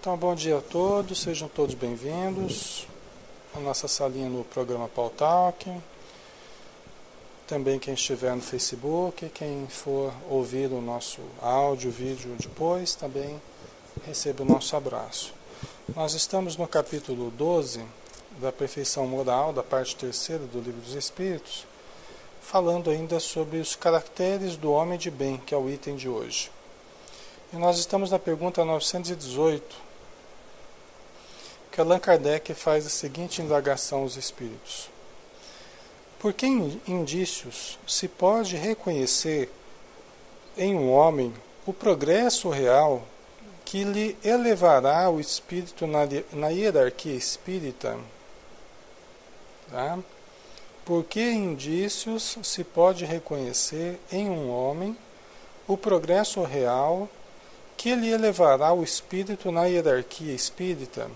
Então, bom dia a todos, sejam todos bem-vindos à nossa salinha no programa Paul Talk. Também quem estiver no Facebook, quem for ouvir o nosso áudio, vídeo depois, também receba o nosso abraço. Nós estamos no capítulo 12 da Perfeição Moral, da parte terceira do Livro dos Espíritos, falando ainda sobre os caracteres do homem de bem, que é o item de hoje. E nós estamos na pergunta 918, que Allan Kardec faz a seguinte indagação aos espíritos: por que indícios se pode reconhecer em um homem o progresso real que lhe elevará o espírito na hierarquia espírita? Tá? Por que indícios se pode reconhecer em um homem o progresso real que lhe elevará o espírito na hierarquia espírita?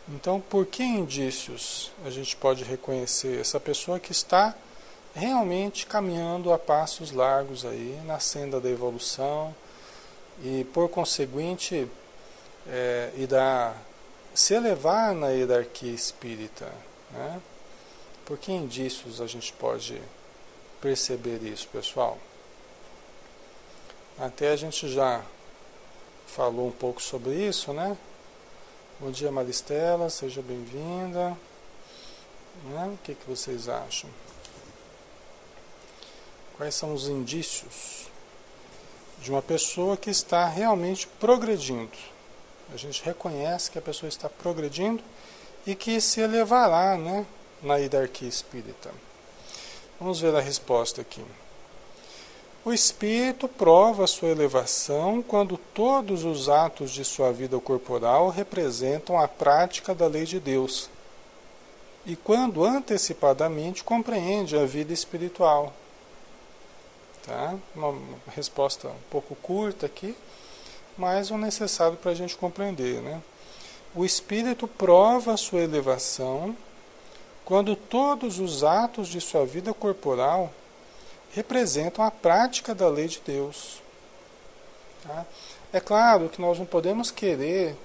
Então, por que indícios a gente pode reconhecer essa pessoa que está realmente caminhando a passos largos aí na senda da evolução e, por conseguinte, se elevar na hierarquia espírita, né? Por que indícios a gente pode perceber isso, pessoal? Até a gente já falou um pouco sobre isso, né? Bom dia, Maristela, seja bem-vinda. Né? O que vocês acham? Quais são os indícios de uma pessoa que está realmente progredindo? A gente reconhece que a pessoa está progredindo e que se elevará, né, na hierarquia espírita. Vamos ver a resposta aqui. O espírito prova sua elevação quando todos os atos de sua vida corporal representam a prática da lei de Deus e quando antecipadamente compreende a vida espiritual. Tá? Uma resposta um pouco curta aqui, mas o necessário para a gente compreender, né? O espírito prova sua elevação quando todos os atos de sua vida corporal representam a prática da lei de Deus. Tá? É claro que nós não podemos querer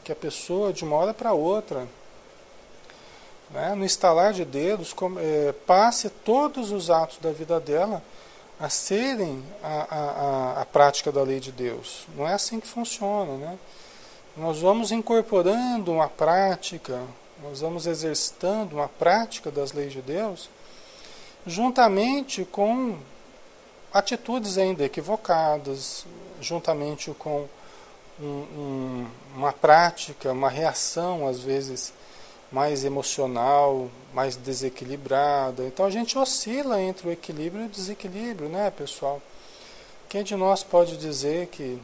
que a pessoa, de uma hora para outra, né, no estalar de dedos, passe todos os atos da vida dela a serem a prática da lei de Deus. Não é assim que funciona, né? Nós vamos incorporando uma prática, nós vamos exercitando uma prática das leis de Deus, juntamente com atitudes ainda equivocadas, juntamente com uma prática, uma reação, às vezes, mais emocional, mais desequilibrada. Então a gente oscila entre o equilíbrio e o desequilíbrio, né, pessoal? Quem de nós pode dizer que,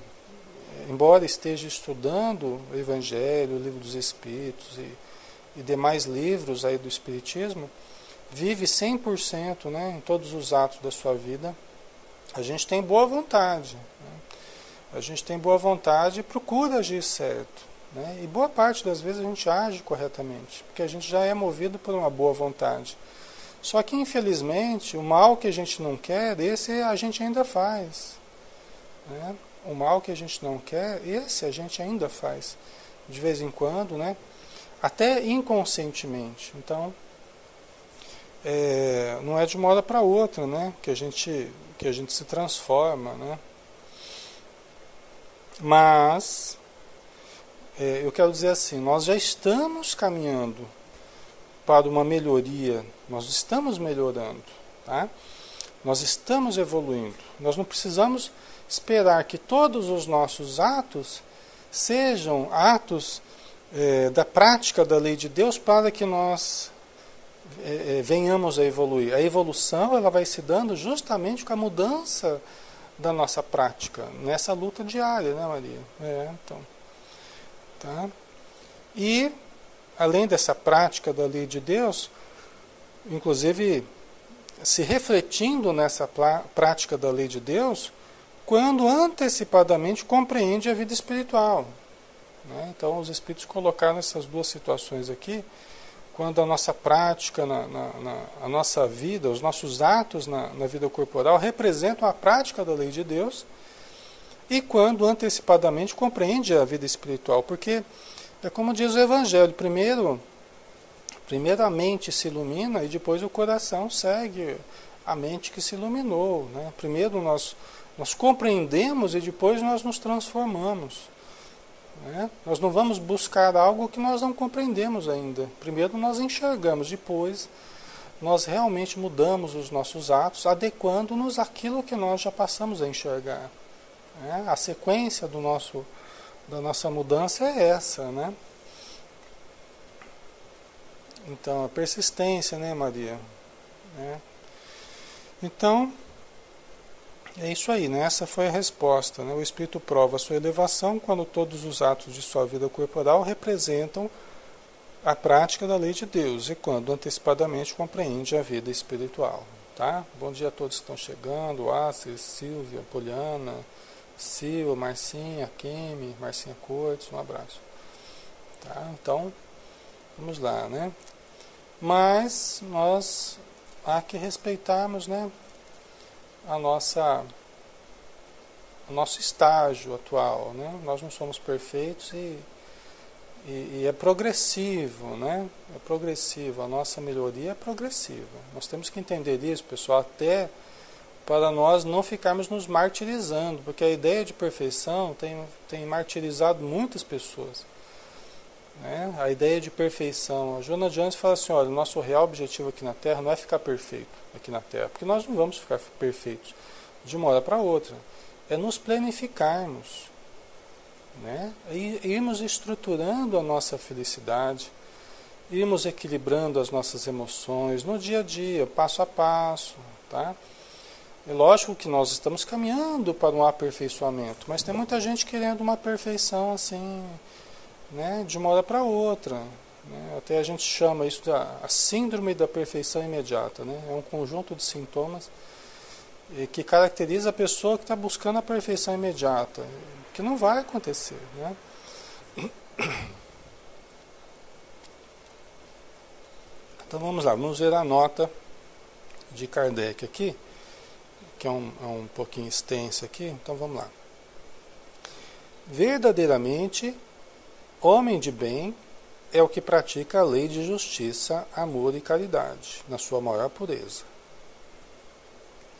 embora esteja estudando o Evangelho, o Livro dos Espíritos e demais livros aí do Espiritismo, vive 100%, né, em todos os atos da sua vida? A gente tem boa vontade, né? A gente tem boa vontade e procura agir certo, né? E boa parte das vezes a gente age corretamente, porque a gente já é movido por uma boa vontade. Só que, infelizmente, o mal que a gente não quer, esse a gente ainda faz, né? O mal que a gente não quer, esse a gente ainda faz, de vez em quando, né? Até inconscientemente. Então, não é de uma hora para outra, né, que a gente se transforma, né? Mas eu quero dizer assim, nós já estamos caminhando para uma melhoria, nós estamos melhorando, tá? Nós estamos evoluindo. Nós não precisamos esperar que todos os nossos atos sejam atos da prática da lei de Deus para que nós venhamos a evoluir. A evolução, ela vai se dando justamente com a mudança da nossa prática, nessa luta diária, né, Maria? Então, tá? E, além dessa prática da lei de Deus, inclusive se refletindo nessa prática da lei de Deus, quando antecipadamente compreende a vida espiritual, né? Então, os Espíritos colocaram essas duas situações aqui, quando a nossa prática, a nossa vida, os nossos atos na vida corporal representam a prática da lei de Deus, e quando antecipadamente compreende a vida espiritual. Porque é como diz o Evangelho, primeiro a mente se ilumina e depois o coração segue a mente que se iluminou, né? Primeiro nós compreendemos e depois nós nos transformamos, né? Nós não vamos buscar algo que nós não compreendemos ainda. Primeiro nós enxergamos, depois nós realmente mudamos os nossos atos, adequando-nos àquilo que nós já passamos a enxergar, né? A sequência da nossa mudança é essa, né? Então, a persistência, né, Maria? Né? Então, é isso aí, né? Essa foi a resposta, né? O Espírito prova a sua elevação quando todos os atos de sua vida corporal representam a prática da lei de Deus e quando antecipadamente compreende a vida espiritual. Tá? Bom dia a todos que estão chegando, Assis, Silvia, Poliana, Silvia, Marcinha, Kemi, Marcinha Cortes, um abraço. Tá? Então, vamos lá, né? Mas nós há que respeitarmos, né, o nosso estágio atual, né? Nós não somos perfeitos e é progressivo, né? É progressivo, a nossa melhoria é progressiva. Nós temos que entender isso, pessoal, até para nós não ficarmos nos martirizando, porque a ideia de perfeição tem martirizado muitas pessoas. Né? A ideia de perfeição. A Joana de Anjos fala assim, olha, o nosso real objetivo aqui na Terra não é ficar perfeito aqui na Terra, porque nós não vamos ficar perfeitos de uma hora para outra. É nos planificarmos, né? E irmos estruturando a nossa felicidade, irmos equilibrando as nossas emoções no dia a dia, passo a passo. Tá? É lógico que nós estamos caminhando para um aperfeiçoamento, mas tem muita gente querendo uma perfeição assim, né, de uma hora para outra, né? Até a gente chama isso a síndrome da perfeição imediata, né? É um conjunto de sintomas que caracteriza a pessoa que está buscando a perfeição imediata, que não vai acontecer, né? Então vamos lá, vamos ver a nota de Kardec aqui, que é um pouquinho extensa aqui, então vamos lá. Verdadeiramente, homem de bem é o que pratica a lei de justiça, amor e caridade, na sua maior pureza.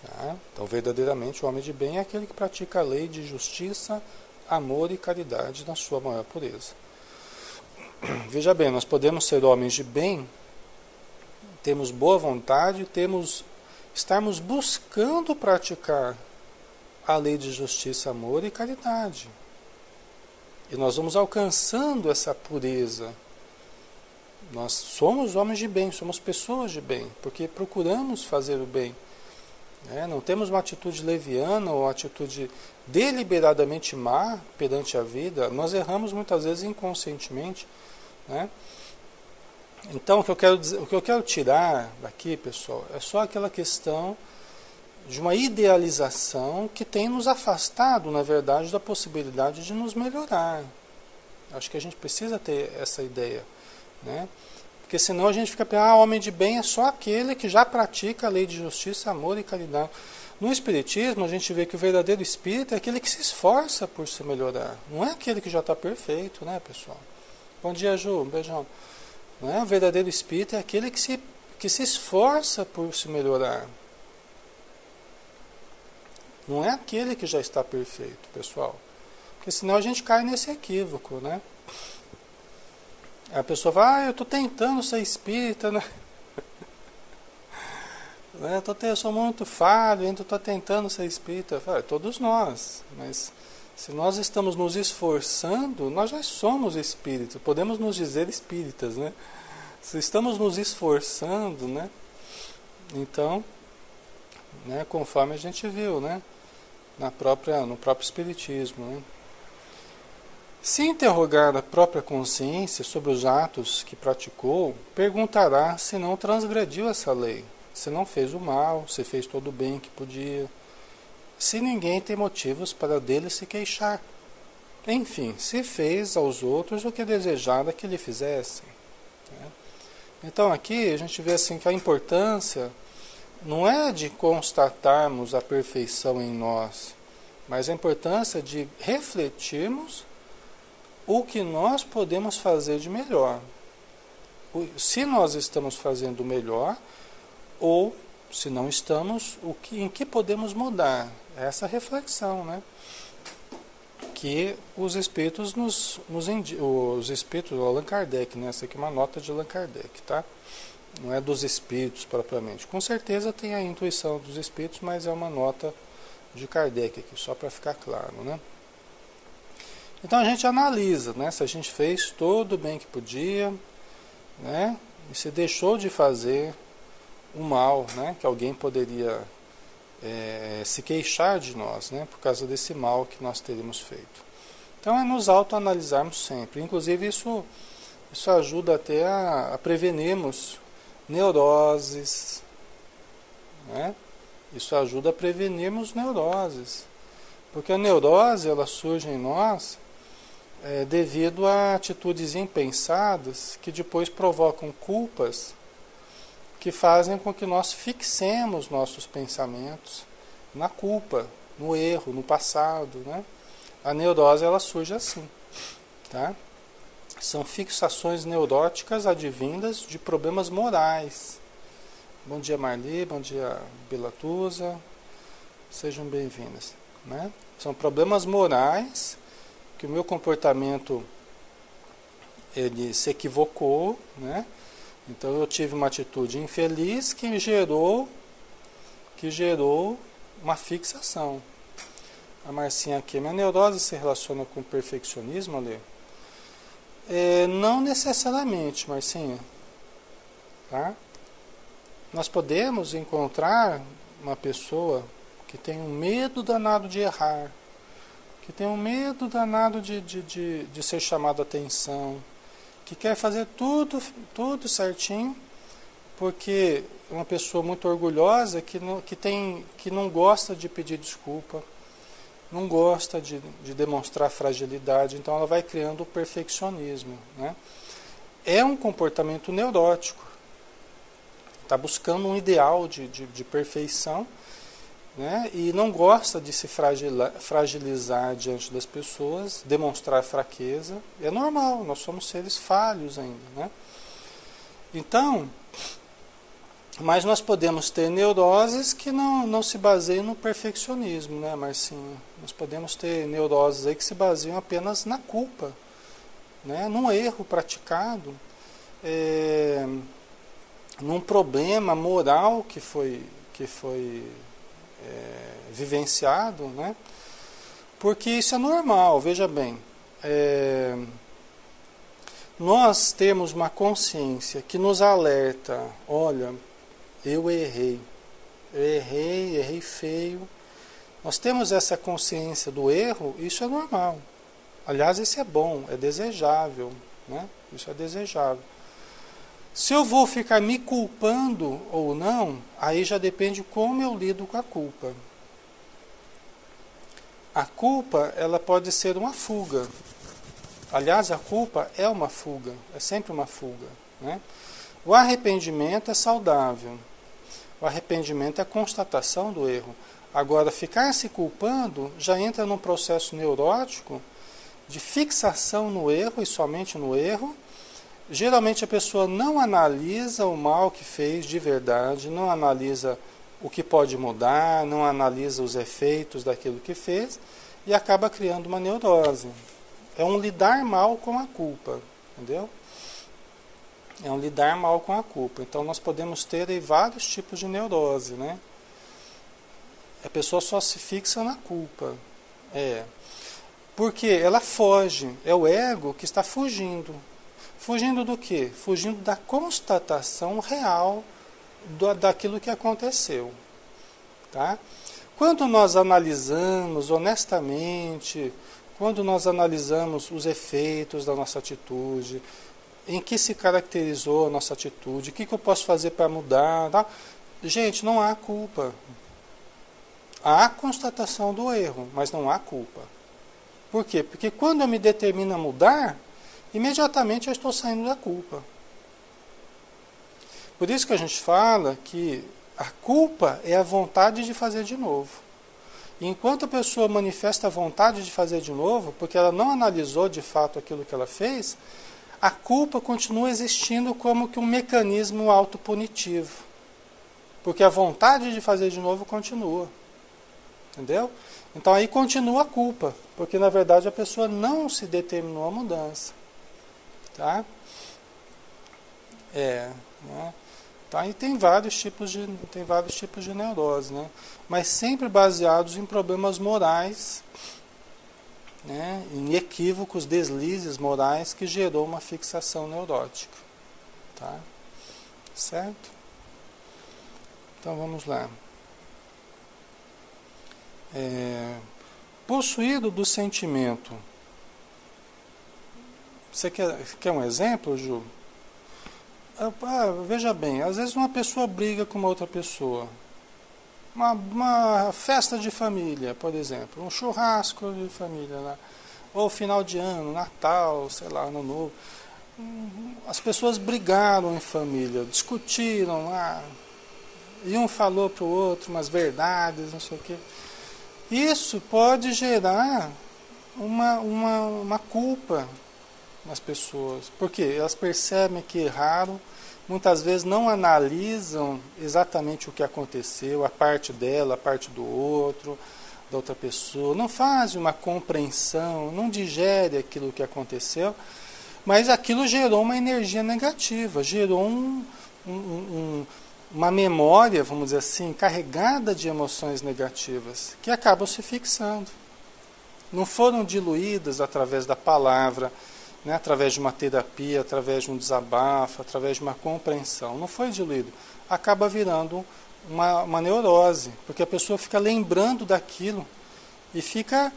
Tá? Então, verdadeiramente, o homem de bem é aquele que pratica a lei de justiça, amor e caridade, na sua maior pureza. Veja bem, nós podemos ser homens de bem, temos boa vontade, estarmos buscando praticar a lei de justiça, amor e caridade. E nós vamos alcançando essa pureza. Nós somos homens de bem, somos pessoas de bem, porque procuramos fazer o bem. Né? Não temos uma atitude leviana ou uma atitude deliberadamente má perante a vida. Nós erramos muitas vezes inconscientemente. Né? Então, o que eu quero tirar daqui, pessoal, é só aquela questão de uma idealização que tem nos afastado, na verdade, da possibilidade de nos melhorar. Acho que a gente precisa ter essa ideia, né? Porque senão a gente fica pensando, homem de bem é só aquele que já pratica a lei de justiça, amor e caridade. No Espiritismo, a gente vê que o verdadeiro espírita é aquele que se esforça por se melhorar. Não é aquele que já está perfeito, né, pessoal? Bom dia, Ju, um beijão. Não é? O verdadeiro espírita é aquele que se esforça por se melhorar. Não é aquele que já está perfeito, pessoal. Porque senão a gente cai nesse equívoco, né? A pessoa fala, eu estou tentando ser espírita, né? Eu sou muito falho, então estou tentando ser espírita. Falo, todos nós, mas se nós estamos nos esforçando, nós já somos espíritas, podemos nos dizer espíritas, né? Se estamos nos esforçando, né? Então, né, conforme a gente viu, né? No próprio Espiritismo, né? Se interrogar a própria consciência sobre os atos que praticou, perguntará se não transgrediu essa lei, se não fez o mal, se fez todo o bem que podia, se ninguém tem motivos para dele se queixar. Enfim, se fez aos outros o que desejara que lhe fizessem. Então aqui a gente vê assim que a importância não é de constatarmos a perfeição em nós, mas a importância de refletirmos o que nós podemos fazer de melhor. Se nós estamos fazendo melhor, ou se não estamos, em que podemos mudar. Essa reflexão, né? Que os espíritos os espíritos do Allan Kardec, né? Essa aqui é uma nota de Allan Kardec, tá? Não é dos espíritos propriamente. Com certeza tem a intuição dos espíritos, mas é uma nota de Kardec aqui, só para ficar claro, né? Então a gente analisa, né? Se a gente fez todo o bem que podia, né? E se deixou de fazer o mal, né? Que alguém poderia se queixar de nós, né? Por causa desse mal que nós teríamos feito. Então é nos autoanalisarmos sempre. Inclusive isso ajuda até a prevenirmos neuroses, né? Isso ajuda a prevenirmos neuroses. Porque a neurose, ela surge em nós devido a atitudes impensadas que depois provocam culpas que fazem com que nós fixemos nossos pensamentos na culpa, no erro, no passado, né? A neurose, ela surge assim, tá? São fixações neuróticas advindas de problemas morais. Bom dia, Marli, bom dia, Belatusa, sejam bem-vindas, né? São problemas morais que o meu comportamento ele se equivocou, né? Então eu tive uma atitude infeliz que gerou uma fixação. A Marcinha aqui, minha neurose se relaciona com perfeccionismo, Ale? Não necessariamente, Marcinha. Tá? Nós podemos encontrar uma pessoa que tem um medo danado de errar, que tem um medo danado de ser chamado a atenção, que quer fazer tudo certinho, porque é uma pessoa muito orgulhosa que não gosta de pedir desculpa, não gosta de demonstrar fragilidade, então ela vai criando o perfeccionismo, né? É um comportamento neurótico, está buscando um ideal de perfeição, né? E não gosta de se fragilizar diante das pessoas, demonstrar fraqueza. É normal, nós somos seres falhos ainda, né? Então, mas nós podemos ter neuroses que não se baseiam no perfeccionismo, né, Marcinha? Nós podemos ter neuroses aí que se baseiam apenas na culpa, né? Num erro praticado, num problema moral que foi vivenciado, né? Porque isso é normal, veja bem. Nós temos uma consciência que nos alerta, olha, eu errei feio. Nós temos essa consciência do erro, isso é normal. Aliás, isso é bom, é desejável, né? Isso é desejável. Se eu vou ficar me culpando ou não, aí já depende como eu lido com a culpa. A culpa, ela pode ser uma fuga. Aliás, a culpa é uma fuga, é sempre uma fuga, né? O arrependimento é saudável. O arrependimento é a constatação do erro. Agora, ficar se culpando já entra num processo neurótico de fixação no erro e somente no erro. Geralmente a pessoa não analisa o mal que fez de verdade, não analisa o que pode mudar, não analisa os efeitos daquilo que fez e acaba criando uma neurose. É um lidar mal com a culpa, entendeu? É um lidar mal com a culpa. Então nós podemos ter aí vários tipos de neurose, né? A pessoa só se fixa na culpa. Porque ela foge. É o ego que está fugindo. Fugindo do quê? Fugindo da constatação real daquilo que aconteceu. Tá? Quando nós analisamos honestamente, quando nós analisamos os efeitos da nossa atitude, em que se caracterizou a nossa atitude, o que eu posso fazer para mudar, tá? Gente, não há culpa. Há constatação do erro, mas não há culpa. Por quê? Porque quando eu me determino a mudar, imediatamente eu estou saindo da culpa. Por isso que a gente fala que a culpa é a vontade de fazer de novo. E enquanto a pessoa manifesta a vontade de fazer de novo, porque ela não analisou de fato aquilo que ela fez, a culpa continua existindo como que um mecanismo autopunitivo. Porque a vontade de fazer de novo continua. Entendeu? Então aí continua a culpa, porque na verdade a pessoa não se determinou a mudança. Tá? Né? Tá? E tem vários tipos de neurose, né? Mas sempre baseados em problemas morais, né? Em equívocos, deslizes morais que gerou uma fixação neurótica. Tá? Certo? Então vamos lá. Possuído do sentimento. Você quer um exemplo, Ju? Veja bem, às vezes uma pessoa briga com uma outra pessoa. Uma festa de família, por exemplo, um churrasco de família, né? Ou final de ano, Natal, sei lá, Ano Novo. As pessoas brigaram em família, discutiram, e um falou para o outro umas verdades, não sei o quê. Isso pode gerar uma culpa nas pessoas, porque elas percebem que erraram, muitas vezes não analisam exatamente o que aconteceu, a parte dela, a parte do outro, da outra pessoa, não fazem uma compreensão, não digere aquilo que aconteceu, mas aquilo gerou uma energia negativa, gerou uma memória, vamos dizer assim, carregada de emoções negativas, que acabam se fixando. Não foram diluídas através da palavra, né, através de uma terapia, através de um desabafo, através de uma compreensão. Não foi diluído. Acaba virando uma neurose, porque a pessoa fica lembrando daquilo e fica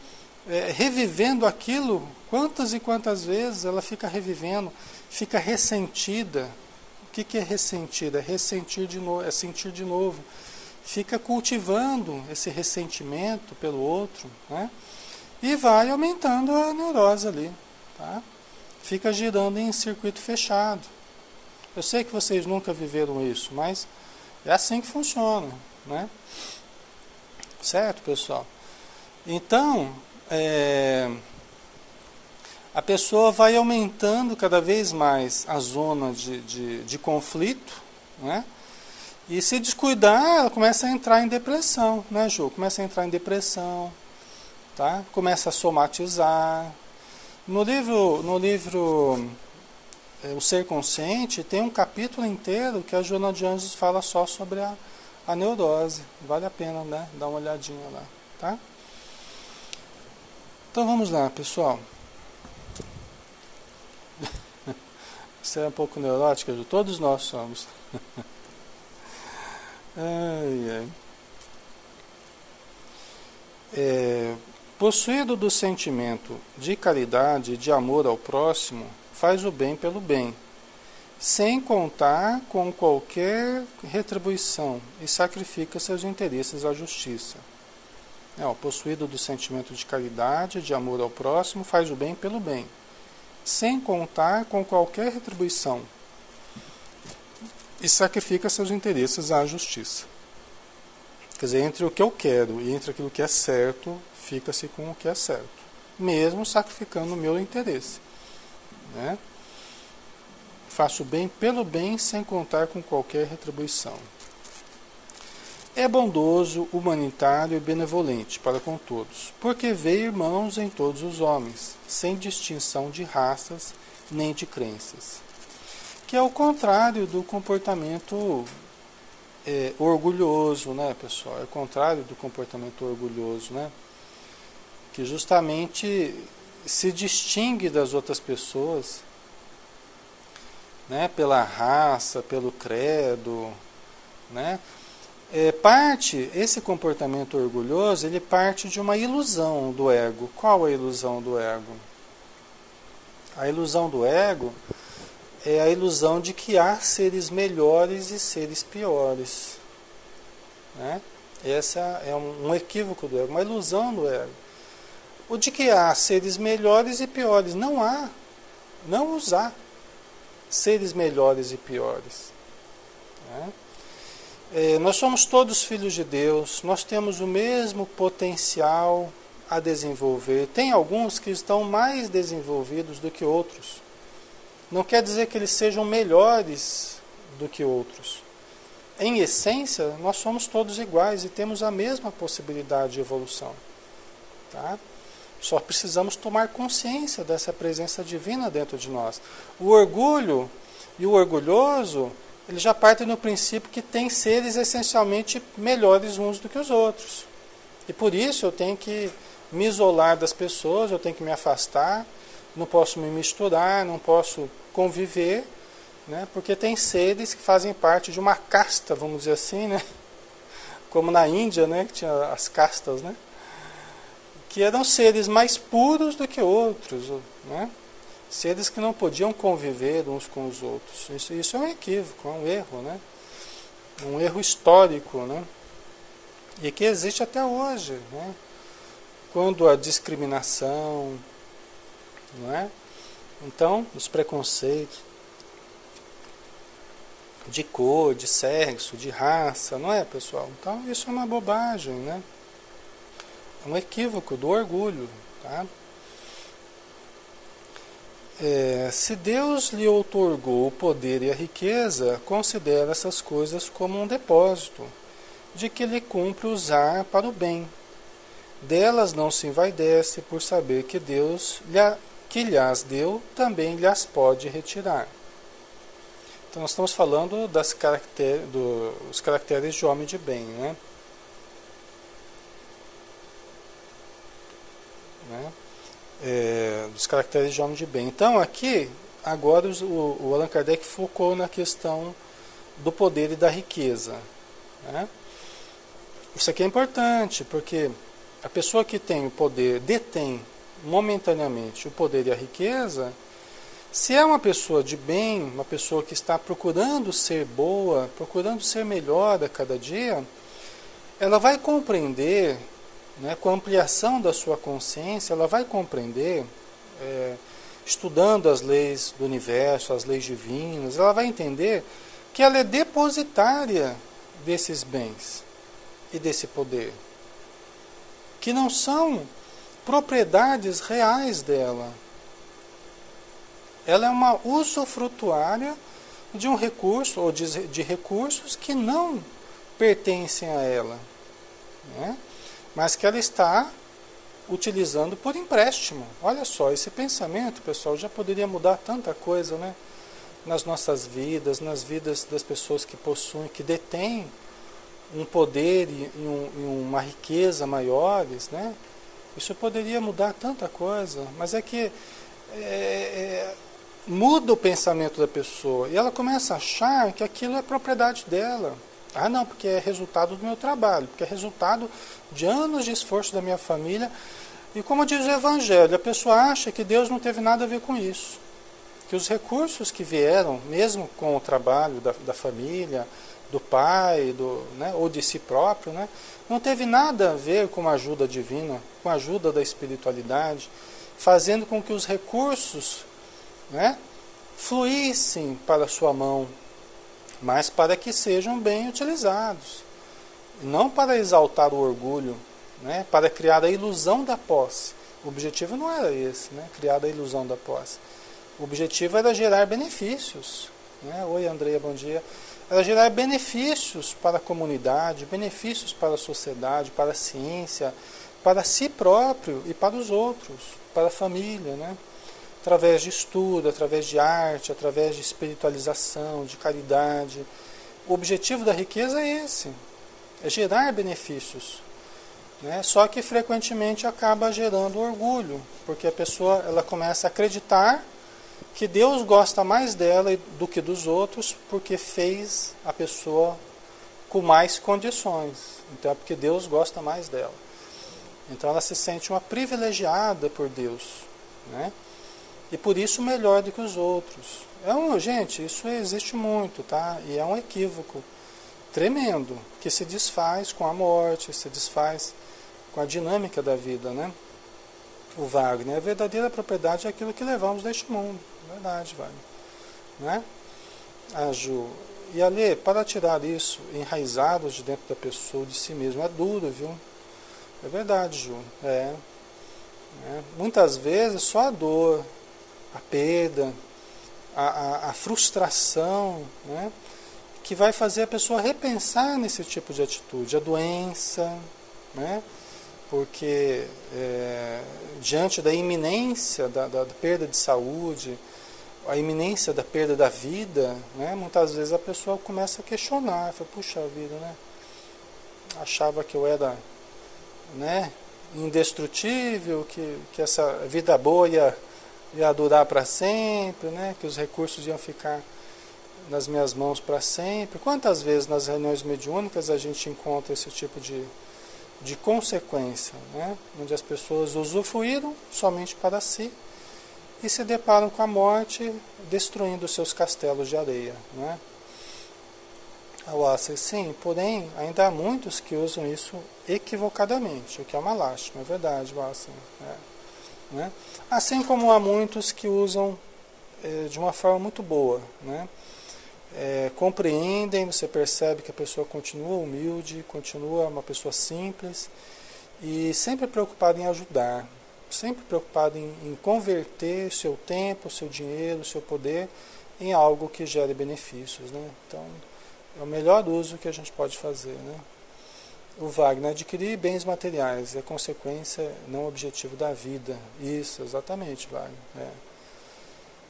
revivendo aquilo quantas e quantas vezes ela fica revivendo, fica ressentida. O que é ressentida? É ressentir de novo, é sentir de novo. Fica cultivando esse ressentimento pelo outro, né? E vai aumentando a neurose ali, tá? Fica girando em circuito fechado. Eu sei que vocês nunca viveram isso, mas é assim que funciona, né? Certo, pessoal? Então, a pessoa vai aumentando cada vez mais a zona de conflito, né? E se descuidar, ela começa a entrar em depressão, né, Ju? Começa a entrar em depressão, tá? Começa a somatizar. No livro O Ser Consciente, tem um capítulo inteiro que a Joana de Anjos fala só sobre a neurose. Vale a pena, né, dar uma olhadinha lá, tá? Então vamos lá, pessoal. Você é um pouco neurótica, Ju? Todos nós somos. Possuído do sentimento de caridade e de amor ao próximo, faz o bem pelo bem, sem contar com qualquer retribuição, e sacrifica seus interesses à justiça. Possuído do sentimento de caridade e de amor ao próximo, faz o bem pelo bem, sem contar com qualquer retribuição, e sacrifica seus interesses à justiça. Quer dizer, entre o que eu quero e entre aquilo que é certo, fica-se com o que é certo, mesmo sacrificando o meu interesse, né? Faço o bem pelo bem, sem contar com qualquer retribuição. É bondoso, humanitário e benevolente para com todos, porque vê irmãos em todos os homens, sem distinção de raças nem de crenças. Que é o contrário do comportamento orgulhoso, né, pessoal? É o contrário do comportamento orgulhoso, né? Que justamente se distingue das outras pessoas, né, pela raça, pelo credo, né? Esse comportamento orgulhoso, ele parte de uma ilusão do ego. Qual é a ilusão do ego? A ilusão do ego é a ilusão de que há seres melhores e seres piores, né? Esse é um equívoco do ego, uma ilusão do ego. O de que há seres melhores e piores. Não há, não os há seres melhores e piores, né? Nós somos todos filhos de Deus, nós temos o mesmo potencial a desenvolver. Tem alguns que estão mais desenvolvidos do que outros. Não quer dizer que eles sejam melhores do que outros. Em essência, nós somos todos iguais e temos a mesma possibilidade de evolução. Tá? Só precisamos tomar consciência dessa presença divina dentro de nós. O orgulho e o orgulhoso, ele já parte no princípio que tem seres essencialmente melhores uns do que os outros. E por isso eu tenho que me isolar das pessoas, eu tenho que me afastar, não posso me misturar, não posso conviver, né? Porque tem seres que fazem parte de uma casta, vamos dizer assim, né? Como na Índia, né? Que tinha as castas, né? Que eram seres mais puros do que outros, né? Seres que não podiam conviver uns com os outros. Isso é um equívoco, é um erro, né? Um erro histórico, né? E que existe até hoje, né? Quando a discriminação, não é? Então, os preconceitos de cor, de sexo, de raça, não é, pessoal? Então, isso é uma bobagem, né? É um equívoco do orgulho, tá? Se Deus lhe outorgou o poder e a riqueza, considera essas coisas como um depósito, de que lhe cumpre usar para o bem. Delas não se envaidece por saber que Deus, que lhas deu, também lhas pode retirar. Então nós estamos falando dos caracteres de homem de bem, né? Dos caracteres de homem de bem. Então aqui, agora o Allan Kardec focou na questão do poder e da riqueza, né? Isso aqui é importante, porque a pessoa que tem o poder, detém momentaneamente o poder e a riqueza, se é uma pessoa de bem, uma pessoa que está procurando ser boa, procurando ser melhor a cada dia, ela vai compreender, né, com a ampliação da sua consciência, ela vai compreender, estudando as leis do universo, as leis divinas, ela vai entender que ela é depositária desses bens e desse poder, que não são propriedades reais dela. Ela é uma usufrutuária de um recurso, ou de recursos que não pertencem a ela, né? Mas que ela está utilizando por empréstimo. Olha só, esse pensamento, pessoal, já poderia mudar tanta coisa, né? Nas nossas vidas, nas vidas das pessoas que possuem, que detêm um poder e uma riqueza maiores, né? Isso poderia mudar tanta coisa, mas é que muda o pensamento da pessoa e ela começa a achar que aquilo é propriedade dela. Ah, não, porque é resultado do meu trabalho, porque é resultado de anos de esforço da minha família. E como diz o Evangelho, a pessoa acha que Deus não teve nada a ver com isso. Que os recursos que vieram, mesmo com o trabalho da família, do pai, né, ou de si próprio, né, não teve nada a ver com a ajuda divina, com a ajuda da espiritualidade, fazendo com que os recursos, né, fluíssem para a sua mão, mas para que sejam bem utilizados, não para exaltar o orgulho, né, para criar a ilusão da posse. O objetivo não era esse, né, criar a ilusão da posse. O objetivo era gerar benefícios, né? Oi, Andreia, bom dia. Era gerar benefícios para a comunidade, benefícios para a sociedade, para a ciência, para si próprio e para os outros, para a família, né? Através de estudo, através de arte, através de espiritualização, de caridade. O objetivo da riqueza é esse, é gerar benefícios, né? Só que frequentemente acaba gerando orgulho, porque a pessoa ela começa a acreditar que Deus gosta mais dela do que dos outros, porque fez a pessoa com mais condições. Então é porque Deus gosta mais dela. Então ela se sente uma privilegiada por Deus, né? E por isso melhor do que os outros. Gente, isso existe muito, tá? E é um equívoco tremendo, que se desfaz com a morte, se desfaz com a dinâmica da vida, né? O Wagner, a verdadeira propriedade é aquilo que levamos deste mundo. Verdade, Wagner. Né? A Ju. E ali, para tirar isso enraizado de dentro da pessoa, de si mesmo, é duro, viu? É verdade, Ju. Muitas vezes só a dor, a perda, a frustração, né, que vai fazer a pessoa repensar nesse tipo de atitude. A doença, né, porque diante da iminência da perda de saúde, a iminência da perda da vida, né, muitas vezes a pessoa começa a questionar, fala, puxa vida, né, achava que eu era, né, indestrutível, que essa vida boa ia durar para sempre, né, que os recursos iam ficar nas minhas mãos para sempre. Quantas vezes nas reuniões mediúnicas a gente encontra esse tipo de consequência, né, onde as pessoas usufruíram somente para si e se deparam com a morte destruindo seus castelos de areia, né? Sim, porém, ainda há muitos que usam isso equivocadamente, o que é uma lástima, é verdade, Wasser, né? Assim como há muitos que usam de uma forma muito boa, né? Compreendem, você percebe que a pessoa continua humilde, continua uma pessoa simples e sempre preocupada em ajudar, sempre preocupado em converter seu tempo, seu dinheiro, seu poder em algo que gere benefícios, né? Então, é o melhor uso que a gente pode fazer, né? O Wagner, adquirir bens materiais é consequência, não objetivo da vida. Isso, exatamente, Wagner.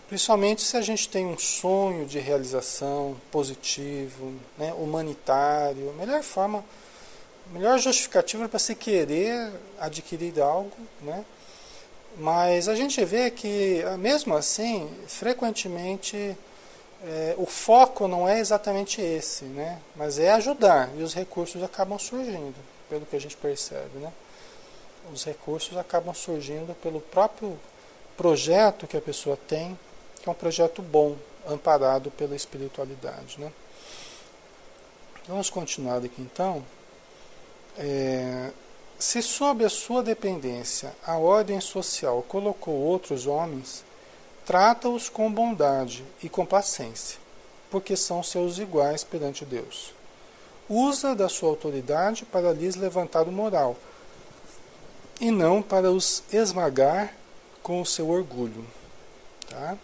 Principalmente se a gente tem um sonho de realização positivo, né, humanitário, a melhor forma, melhor justificativa para se querer adquirir algo, né? Mas a gente vê que, mesmo assim, frequentemente o foco não é exatamente esse, né? Mas é ajudar, e os recursos acabam surgindo, pelo que a gente percebe, né? Os recursos acabam surgindo pelo próprio projeto que a pessoa tem, que é um projeto bom, amparado pela espiritualidade, né? Vamos continuar aqui então. Se sob a sua dependência a ordem social colocou outros homens, trata-os com bondade e complacência, porque são seus iguais perante Deus. Usa da sua autoridade para lhes levantar o moral, e não para os esmagar com o seu orgulho. Tá?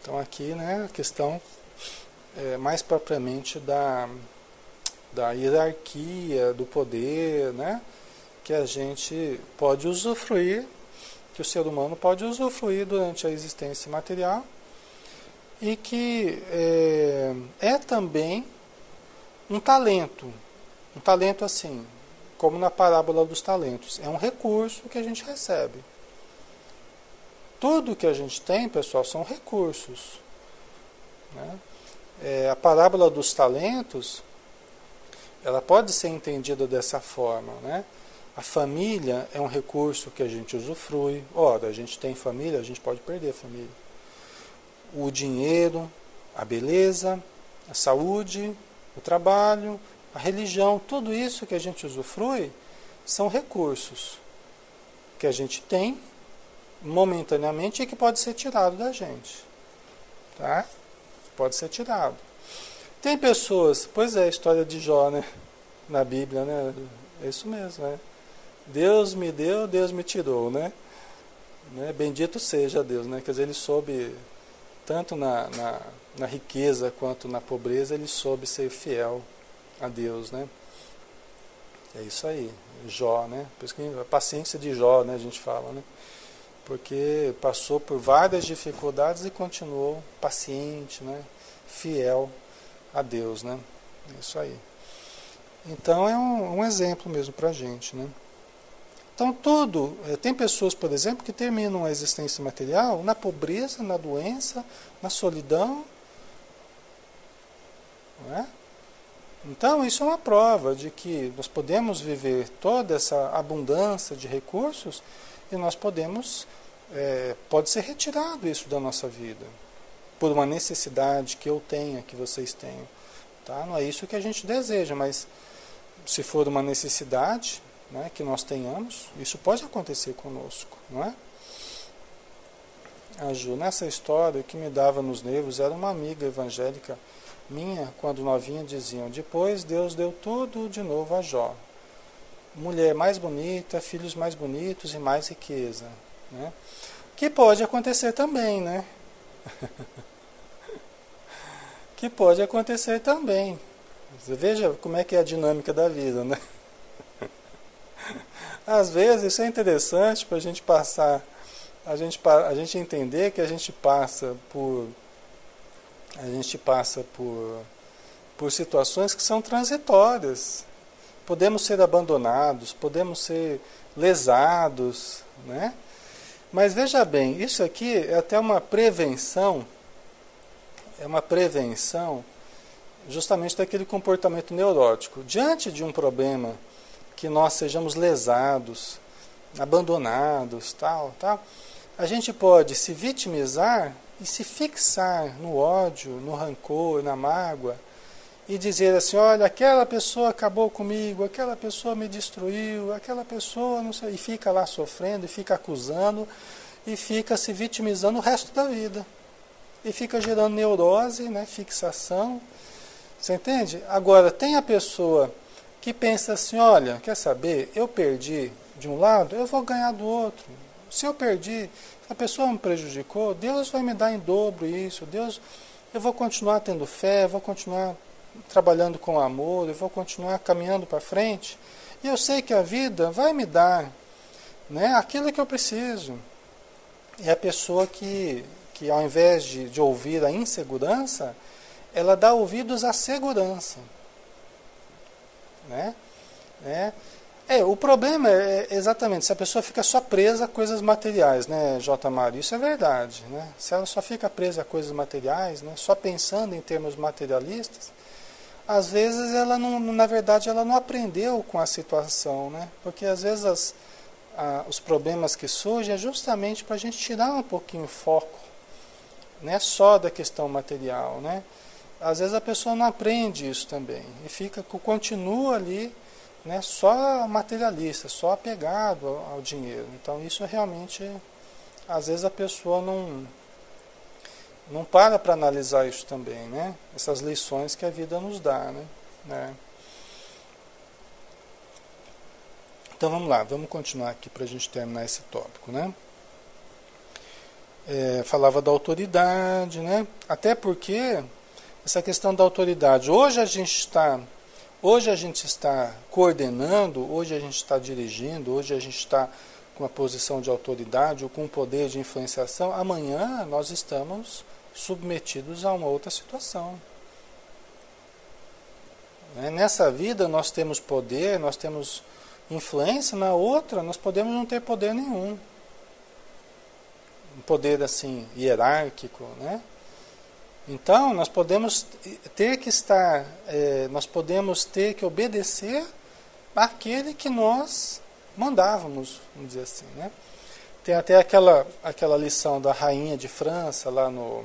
Então aqui, né, a questão mais propriamente da hierarquia, do poder, né, que a gente pode usufruir, que o ser humano pode usufruir durante a existência material e que é também um talento assim, como na parábola dos talentos, é um recurso que a gente recebe. Tudo que a gente tem, pessoal, são recursos, né? A parábola dos talentos, ela pode ser entendida dessa forma, né? A família é um recurso que a gente usufrui. Ora, a gente tem família, a gente pode perder a família. O dinheiro, a beleza, a saúde, o trabalho, a religião, tudo isso que a gente usufrui são recursos que a gente tem momentaneamente e que pode ser tirado da gente. Tá? Pode ser tirado. Tem pessoas, pois é, a história de Jó, né? Na Bíblia, né? É isso mesmo, né? Deus me deu, Deus me tirou, né? Bendito seja Deus, né? Quer dizer, ele soube, tanto na riqueza quanto na pobreza, ele soube ser fiel a Deus, né? É isso aí, Jó, né? Por isso que a paciência de Jó, né, a gente fala, né? Porque passou por várias dificuldades e continuou paciente, né? Fiel a Deus, né? É isso aí. Então é um exemplo mesmo pra gente, né? Então tem pessoas, por exemplo, que terminam a existência material na pobreza, na doença, na solidão, não é? Então isso é uma prova de que nós podemos viver toda essa abundância de recursos e nós pode ser retirado isso da nossa vida, por uma necessidade que eu tenha, que vocês tenham. Tá? Não é isso que a gente deseja, mas se for uma necessidade, né, que nós tenhamos, isso pode acontecer conosco, não é? A Ju, nessa história, o que me dava nos nervos era uma amiga evangélica minha, quando novinha, diziam: depois Deus deu tudo de novo a Jó. Mulher mais bonita, filhos mais bonitos e mais riqueza. Né? Que pode acontecer também, né? Que pode acontecer também. Você veja como é que é a dinâmica da vida, né? Às vezes isso é interessante para a gente passar, a gente entender que a gente passa por situações que são transitórias. Podemos ser abandonados, podemos ser lesados, né? Mas veja bem, isso aqui é até uma prevenção, justamente daquele comportamento neurótico. Diante de um problema que nós sejamos lesados, abandonados, tal, a gente pode se vitimizar e se fixar no ódio, no rancor, na mágoa, e dizer assim: olha, aquela pessoa acabou comigo, aquela pessoa me destruiu, aquela pessoa não sei, e fica lá sofrendo, e fica acusando, e fica se vitimizando o resto da vida. E fica gerando neurose, né, fixação. Você entende? Agora, tem a pessoa que pensa assim: olha, quer saber, eu perdi de um lado, eu vou ganhar do outro. Se eu perdi, se a pessoa me prejudicou, Deus vai me dar em dobro isso. Eu vou continuar tendo fé, eu vou continuar trabalhando com amor, eu vou continuar caminhando para frente. E eu sei que a vida vai me dar, né, aquilo que eu preciso. É a pessoa que ao invés de ouvir a insegurança, ela dá ouvidos à segurança. Né? O problema é exatamente se a pessoa fica só presa a coisas materiais, né, J. Mário? Isso é verdade. Né? Se ela só fica presa a coisas materiais, né, só pensando em termos materialistas, às vezes ela não, na verdade, ela não aprendeu com a situação, né? Porque às vezes os problemas que surgem é justamente para a gente tirar um pouquinho o foco, né, só da questão material, né? Às vezes a pessoa não aprende isso também e continua ali, né, só materialista, só apegado ao dinheiro. Então isso realmente, às vezes a pessoa não para analisar isso também, né? Essas lições que a vida nos dá, né? Então vamos lá, vamos continuar aqui para a gente terminar esse tópico, né? Falava da autoridade, né? Até porque essa questão da autoridade, hoje a gente está coordenando, hoje a gente está dirigindo, hoje a gente está com uma posição de autoridade ou com um poder de influenciação, amanhã nós estamos submetidos a uma outra situação. Nessa vida nós temos poder, nós temos influência, na outra nós podemos não ter poder nenhum. Um poder assim hierárquico, né? Então nós podemos ter que obedecer àquele que nós mandávamos, vamos dizer assim, né? Tem até aquela lição da rainha de França lá no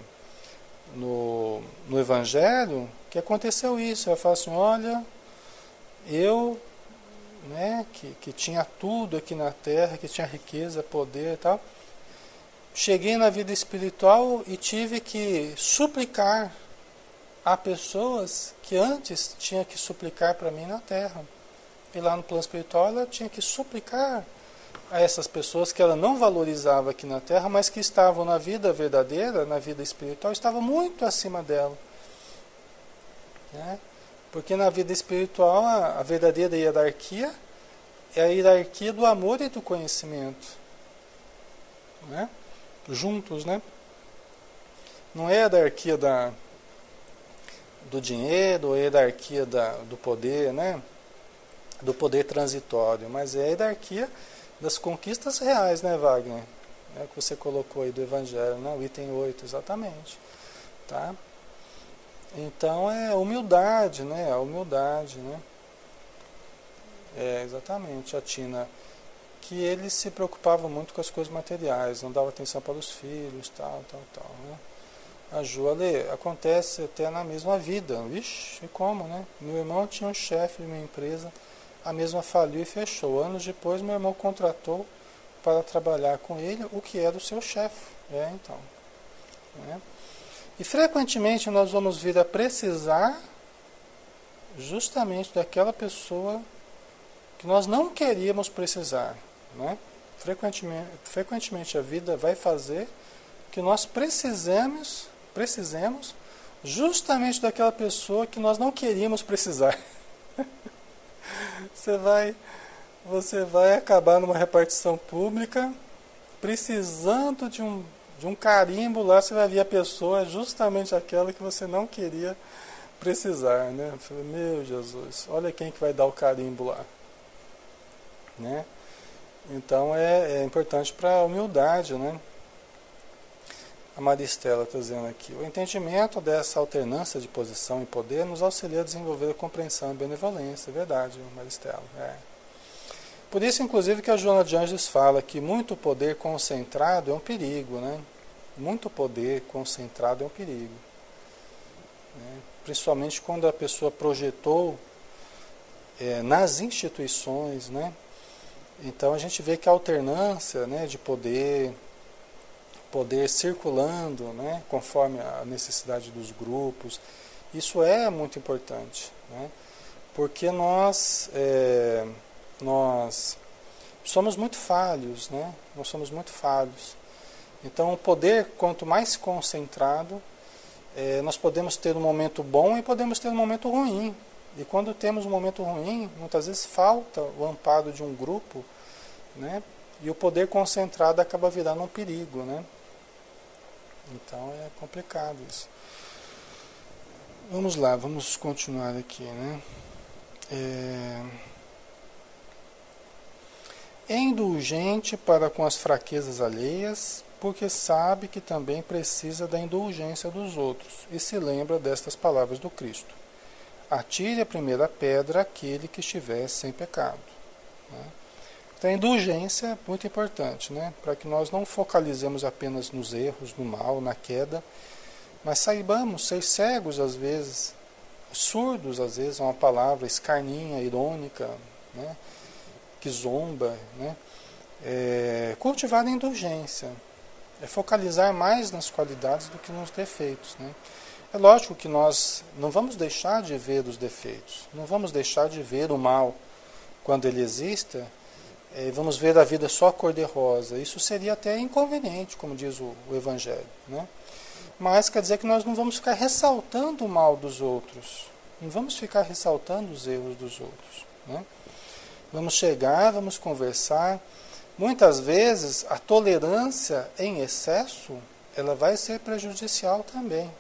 Evangelho, que aconteceu isso. Ela fala assim: olha, eu, né, que tinha tudo aqui na terra, que tinha riqueza, poder e tal, cheguei na vida espiritual e tive que suplicar a pessoas que antes tinha que suplicar para mim na terra. E lá no plano espiritual ela tinha que suplicar a essas pessoas que ela não valorizava aqui na terra, mas que estavam na vida verdadeira, na vida espiritual, estavam muito acima dela. Né? Porque na vida espiritual a verdadeira hierarquia é a hierarquia do amor e do conhecimento. Né? Juntos, né? Não é a hierarquia do dinheiro, é a hierarquia do poder, né? Do poder transitório, mas é a hierarquia das conquistas reais, né, Wagner? É o que você colocou aí do Evangelho, né? O item 8, exatamente. Tá? Então é a humildade, né? A humildade, né? Exatamente, a Tina. Que ele se preocupava muito com as coisas materiais, não dava atenção para os filhos, tal, né? A Ju, acontece até na mesma vida. Vixe, e como, né? Meu irmão tinha um chefe de uma empresa, a mesma faliu e fechou. Anos depois, meu irmão contratou para trabalhar com ele o que era o seu chefe. Então. Né? E frequentemente nós vamos vir a precisar justamente daquela pessoa que nós não queríamos precisar, né? Frequentemente a vida vai fazer que nós precisemos justamente daquela pessoa que nós não queríamos precisar. Você vai acabar numa repartição pública precisando de um carimbo lá, você vai ver a pessoa justamente aquela que você não queria precisar, né? Eu falei, meu Jesus, olha quem que vai dar o carimbo lá, né? Então é importante para a humildade, né? A Maristela está dizendo aqui, o entendimento dessa alternância de posição e poder nos auxilia a desenvolver a compreensão e benevolência, é verdade, Maristela, Por isso, inclusive, que a Joana de Ângeles fala que muito poder concentrado é um perigo, né? Muito poder concentrado é um perigo, né? Principalmente quando a pessoa projetou nas instituições, né? Então a gente vê que a alternância, né, de poder circulando, né, conforme a necessidade dos grupos, isso é muito importante, né? Porque nós somos muito falhos, né? Nós somos muito falhos. Então o poder, quanto mais concentrado, nós podemos ter um momento bom e podemos ter um momento ruim. E quando temos um momento ruim, muitas vezes falta o amparo de um grupo, né? E o poder concentrado acaba virando um perigo, né? Então é complicado isso. Vamos lá, vamos continuar aqui, né? É indulgente para com as fraquezas alheias, porque sabe que também precisa da indulgência dos outros, e se lembra destas palavras do Cristo. Atire a primeira pedra aquele que estiver sem pecado. Né? Então a indulgência é muito importante, né? Para que nós não focalizemos apenas nos erros, no mal, na queda, mas saibamos ser cegos às vezes, surdos às vezes a uma palavra escarninha, irônica, né? Que zomba, né? Cultivar a indulgência, focalizar mais nas qualidades do que nos defeitos, né? É lógico que nós não vamos deixar de ver os defeitos, não vamos deixar de ver o mal quando ele exista, vamos ver a vida só cor-de-rosa. Isso seria até inconveniente, como diz o Evangelho, né? Mas quer dizer que nós não vamos ficar ressaltando o mal dos outros, não vamos ficar ressaltando os erros dos outros, né? Vamos chegar, vamos conversar. Muitas vezes a tolerância em excesso, ela vai ser prejudicial também.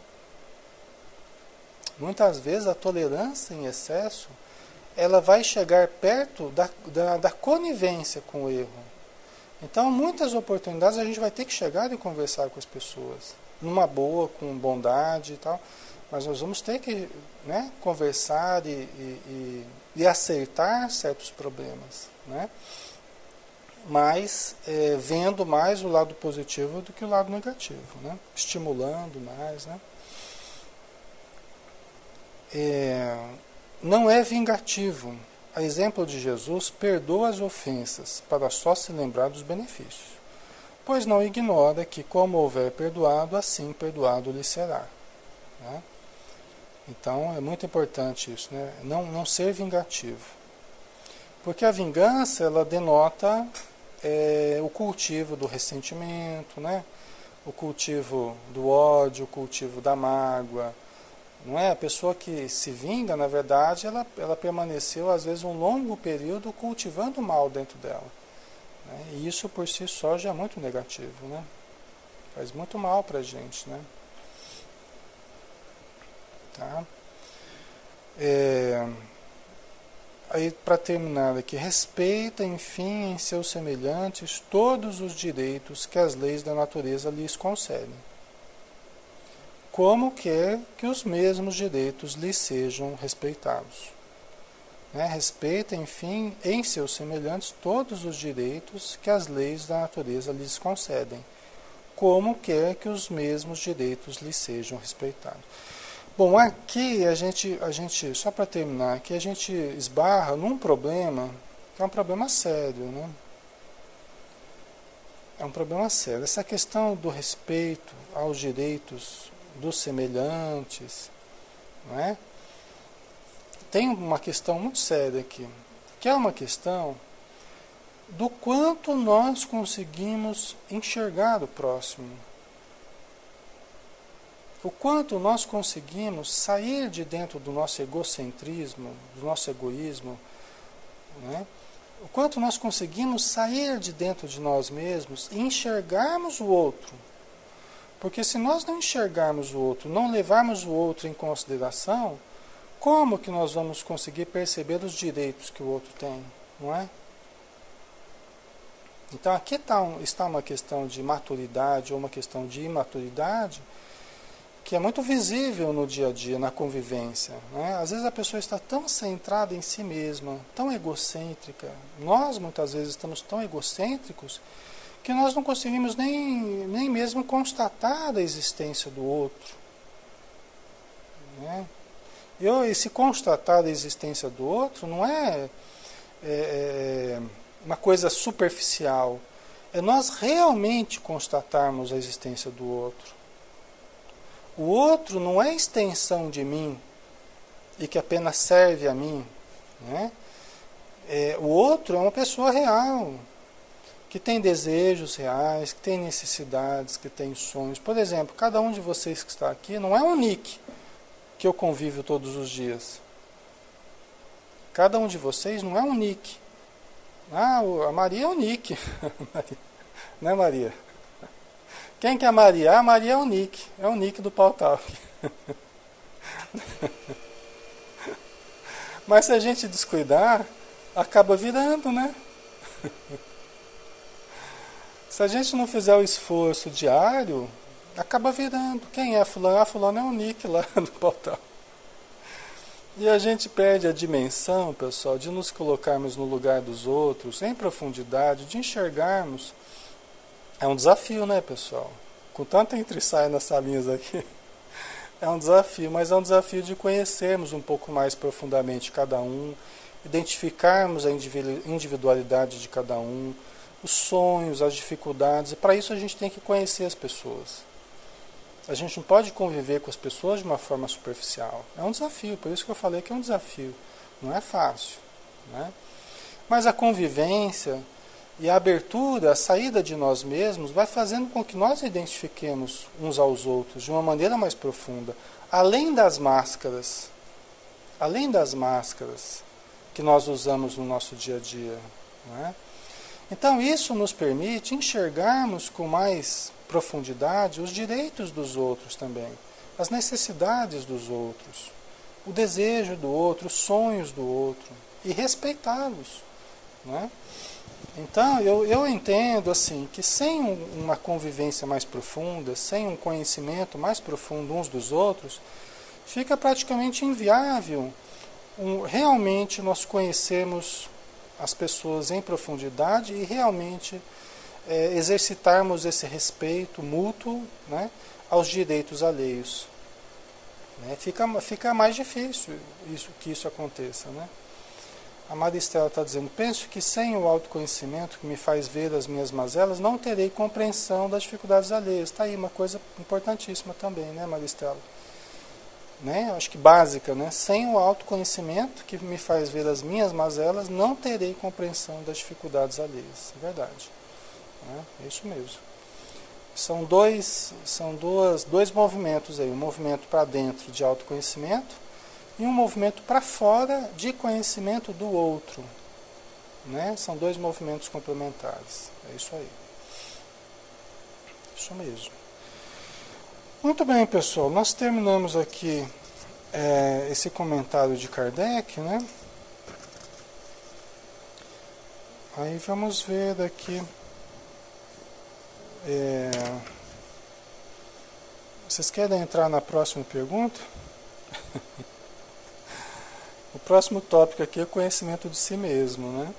Muitas vezes a tolerância em excesso, ela vai chegar perto da conivência com o erro. Então, muitas oportunidades a gente vai ter que chegar e conversar com as pessoas, numa boa, com bondade e tal, mas nós vamos ter que, né, conversar e aceitar certos problemas, né? Mas vendo mais o lado positivo do que o lado negativo, né? Estimulando mais, né? Não é vingativo. A exemplo de Jesus, perdoa as ofensas para só se lembrar dos benefícios, pois não ignora que como houver perdoado, assim perdoado lhe será, né? Então é muito importante isso, né? Não ser vingativo, porque a vingança ela denota o cultivo do ressentimento, né? O cultivo do ódio, o cultivo da mágoa. Não é? A pessoa que se vinga, na verdade, ela permaneceu, às vezes, um longo período cultivando o mal dentro dela. Né? E isso, por si só, já é muito negativo. Né? Faz muito mal para a gente. Né? Tá? Aí, para terminar aqui, respeita, enfim, em seus semelhantes todos os direitos que as leis da natureza lhes concedem, como quer que os mesmos direitos lhe sejam respeitados. Né? Respeita, enfim, em seus semelhantes todos os direitos que as leis da natureza lhes concedem, como quer que os mesmos direitos lhe sejam respeitados. Bom, aqui a gente só para terminar, aqui a gente esbarra num problema que é um problema sério, né? É um problema sério. Essa questão do respeito aos direitos dos semelhantes, não é? Tem uma questão muito séria aqui, que é uma questão do quanto nós conseguimos enxergar o próximo. O quanto nós conseguimos sair de dentro do nosso egocentrismo, do nosso egoísmo, né? O quanto nós conseguimos sair de dentro de nós mesmos e enxergarmos o outro. Porque se nós não enxergarmos o outro, não levarmos o outro em consideração, como que nós vamos conseguir perceber os direitos que o outro tem, não é? Então aqui está uma questão de maturidade ou uma questão de imaturidade que é muito visível no dia a dia, na convivência, né? Às vezes a pessoa está tão centrada em si mesma, tão egocêntrica. Nós muitas vezes estamos tão egocêntricos que nós não conseguimos nem mesmo constatar a existência do outro, né? E se constatar a existência do outro não é uma coisa superficial, é nós realmente constatarmos a existência do outro. O outro não é extensão de mim e que apenas serve a mim, né? O outro é uma pessoa real, que tem desejos reais, que tem necessidades, que tem sonhos. Por exemplo, cada um de vocês que está aqui não é um Nick que eu convivo todos os dias. Cada um de vocês não é um Nick. Ah, a Maria é o Nick. Né, Maria? Quem que é a Maria? A Maria é o Nick. É o Nick do Pautal. Mas se a gente descuidar, acaba virando, né? Se a gente não fizer o esforço diário, acaba virando. Quem é fulano? Ah, fulano é o Nick lá do Pautal. E a gente perde a dimensão, pessoal, de nos colocarmos no lugar dos outros, em profundidade, de enxergarmos. É um desafio, né, pessoal? Com tanta entra e sai nas salinhas aqui, é um desafio, mas é um desafio de conhecermos um pouco mais profundamente cada um, identificarmos a individualidade de cada um, os sonhos, as dificuldades, e para isso a gente tem que conhecer as pessoas. A gente não pode conviver com as pessoas de uma forma superficial. É um desafio, por isso que eu falei que é um desafio. Não é fácil, né? Mas a convivência e a abertura, a saída de nós mesmos, vai fazendo com que nós identifiquemos uns aos outros de uma maneira mais profunda. Além das máscaras que nós usamos no nosso dia a dia, né? Então isso nos permite enxergarmos com mais profundidade os direitos dos outros também, as necessidades dos outros, o desejo do outro, os sonhos do outro, e respeitá-los, né? Então eu entendo assim que sem uma convivência mais profunda, sem um conhecimento mais profundo uns dos outros, fica praticamente inviável realmente nós conhecermos as pessoas em profundidade e realmente exercitarmos esse respeito mútuo, né, aos direitos alheios. Né? Fica mais difícil que isso aconteça. Né? A Maristela está dizendo, penso que sem o autoconhecimento que me faz ver as minhas mazelas, não terei compreensão das dificuldades alheias. Está aí uma coisa importantíssima também, né, Maristela? Né? Acho que básica, né? Sem o autoconhecimento que me faz ver as minhas mazelas, não terei compreensão das dificuldades alheias. É verdade. Né? É isso mesmo. São dois movimentos aí, um movimento para dentro de autoconhecimento e um movimento para fora de conhecimento do outro. Né? São dois movimentos complementares. É isso aí. Isso mesmo. Muito bem, pessoal. Nós terminamos aqui esse comentário de Kardec, né? Aí vamos ver daqui. Vocês querem entrar na próxima pergunta? O próximo tópico aqui é o conhecimento de si mesmo, né?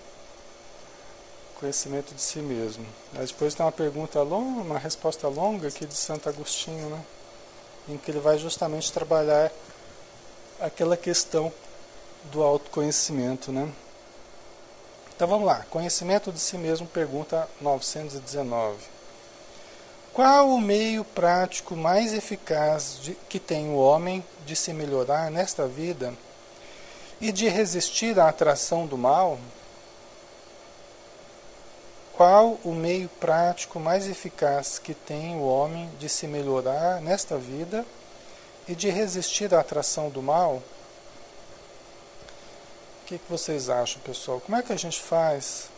Conhecimento de si mesmo. Aí depois tem uma pergunta longa, uma resposta longa aqui de Santo Agostinho, né? Em que ele vai justamente trabalhar aquela questão do autoconhecimento, né? Então vamos lá. Conhecimento de si mesmo, pergunta 919. Qual o meio prático mais eficaz que tem o homem de se melhorar nesta vida e de resistir à atração do mal? Qual o meio prático mais eficaz que tem o homem de se melhorar nesta vida e de resistir à atração do mal? O que vocês acham, pessoal? Como é que a gente faz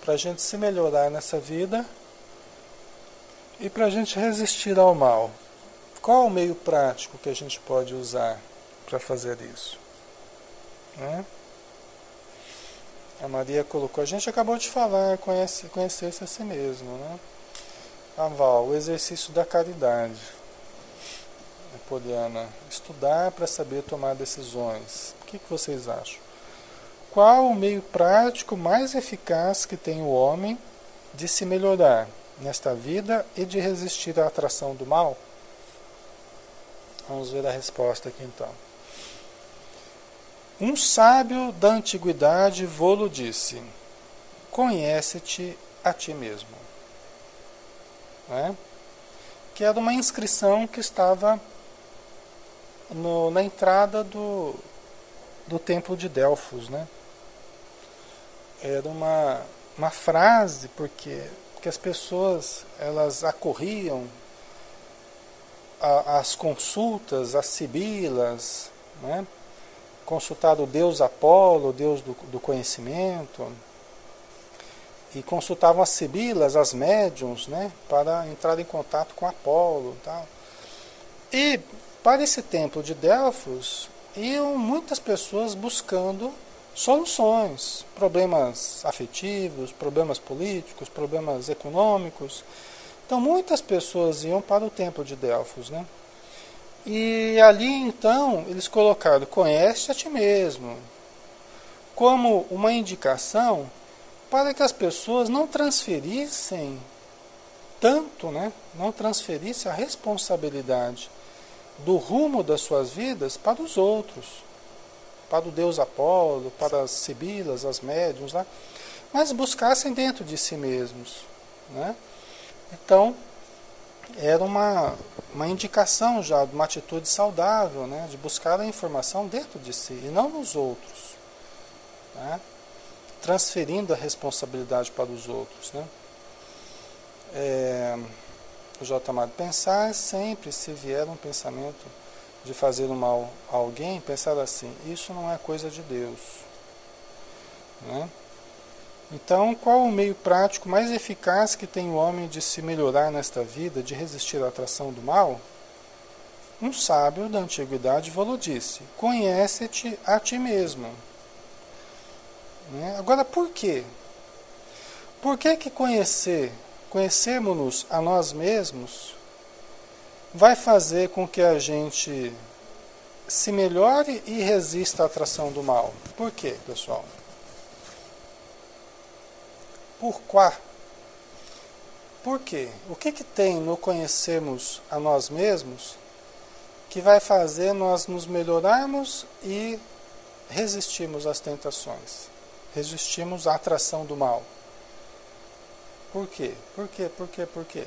para a gente se melhorar nessa vida e para a gente resistir ao mal? Qual o meio prático que a gente pode usar para fazer isso? Né? A Maria colocou, a gente acabou de falar, conhecer-se a si mesmo. Né? A Val, o exercício da caridade. A Poliana, estudar para saber tomar decisões. O que vocês acham? Qual o meio prático mais eficaz que tem o homem de se melhorar nesta vida e de resistir à atração do mal? Vamos ver a resposta aqui então. Um sábio da antiguidade vô-lo disse: conhece-te a ti mesmo. Né? Que era uma inscrição que estava na entrada do templo de Delfos. Né? Era uma frase porque as pessoas elas acorriam às consultas, às sibilas, né? Consultar o deus Apolo, o deus do conhecimento, e consultavam as sibilas, as médiuns, né, para entrar em contato com Apolo. Tal. E para esse templo de Delfos, iam muitas pessoas buscando soluções, problemas afetivos, problemas políticos, problemas econômicos. Então muitas pessoas iam para o templo de Delfos, né? E ali então eles colocaram conhece a ti mesmo como uma indicação para que as pessoas não transferissem tanto, né? Não transferissem a responsabilidade do rumo das suas vidas para os outros, para o deus Apolo, para as sibilas, as médiuns lá, mas buscassem dentro de si mesmos, né? Então era uma indicação já de uma atitude saudável, né, de buscar a informação dentro de si e não nos outros, né, transferindo a responsabilidade para os outros. Né. O J. Amado, pensar sempre, se vier um pensamento de fazer o mal a alguém, pensar assim, isso não é coisa de Deus. Né. Então, qual o meio prático mais eficaz que tem o homem de se melhorar nesta vida, de resistir à atração do mal? Um sábio da antiguidade vô-lo disse: conhece-te a ti mesmo. Né? Agora, por quê? Por que conhecermos-nos a nós mesmos, vai fazer com que a gente se melhore e resista à atração do mal? Por quê, pessoal? Por quê? O que tem no conhecermos a nós mesmos que vai fazer nós nos melhorarmos e resistirmos às tentações? Resistirmos à atração do mal? Por quê? Por quê?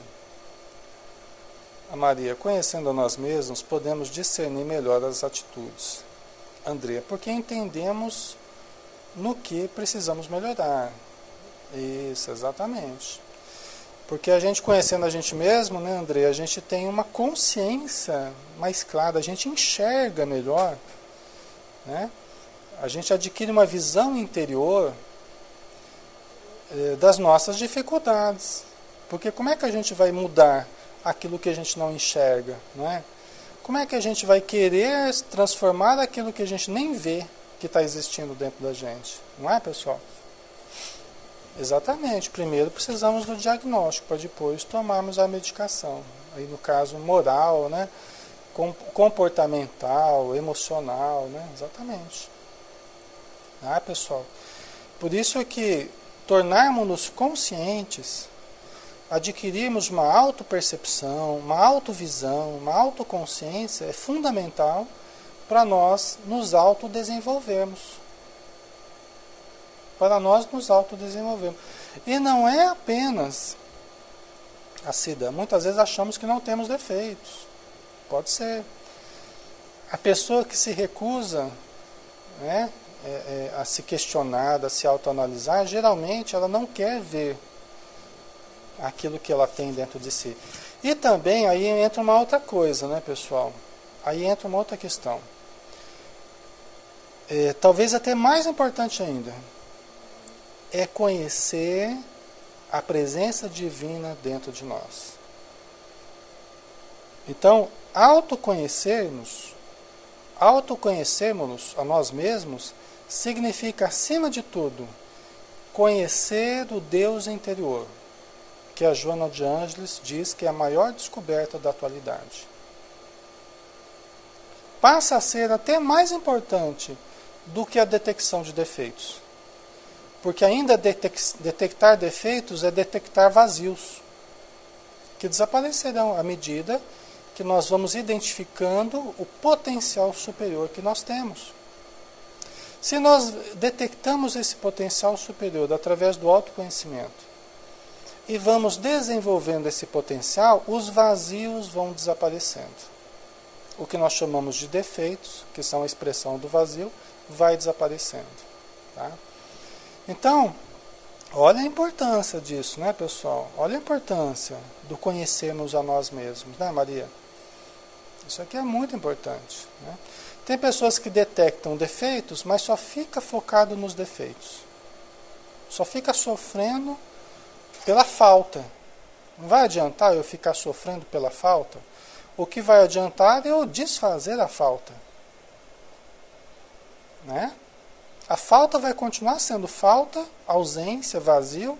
A Maria, conhecendo a nós mesmos, podemos discernir melhor as atitudes. André, porque entendemos no que precisamos melhorar. Isso, exatamente. Porque a gente conhecendo a gente mesmo, né, André, a gente tem uma consciência mais clara, a gente enxerga melhor, né? A gente adquire uma visão interior das nossas dificuldades. Porque como é que a gente vai mudar aquilo que a gente não enxerga, não é? Como é que a gente vai querer transformar aquilo que a gente nem vê que está existindo dentro da gente, não é, pessoal? Exatamente. Primeiro precisamos do diagnóstico para depois tomarmos a medicação. Aí no caso moral, né? Comportamental, emocional, né? Exatamente. Ah, pessoal. Por isso que tornarmos-nos conscientes, adquirirmos uma autopercepção, uma autovisão, uma autoconsciência é fundamental para nós nos autodesenvolvermos. Para nós nos autodesenvolvermos. E não é apenas A Cida, muitas vezes achamos que não temos defeitos. Pode ser. A pessoa que se recusa, né, a se questionar, a se autoanalisar, geralmente ela não quer ver aquilo que ela tem dentro de si. E também aí entra uma outra coisa, né, pessoal? Aí entra uma outra questão. Talvez até mais importante ainda, é conhecer a presença divina dentro de nós. Então, autoconhecermos a nós mesmos, significa, acima de tudo, conhecer o Deus interior, que a Joana de Ângeles diz que é a maior descoberta da atualidade. Passa a ser até mais importante do que a detecção de defeitos. Porque ainda detectar defeitos é detectar vazios, que desaparecerão à medida que nós vamos identificando o potencial superior que nós temos. Se nós detectamos esse potencial superior através do autoconhecimento e vamos desenvolvendo esse potencial, os vazios vão desaparecendo. O que nós chamamos de defeitos, que são a expressão do vazio, vai desaparecendo. Tá? Então, olha a importância disso, né, pessoal? Olha a importância do conhecermos a nós mesmos, né, Maria? Isso aqui é muito importante. Né? Tem pessoas que detectam defeitos, mas só fica focado nos defeitos. Só fica sofrendo pela falta. Não vai adiantar eu ficar sofrendo pela falta? O que vai adiantar é eu desfazer a falta. Né? A falta vai continuar sendo falta, ausência, vazio,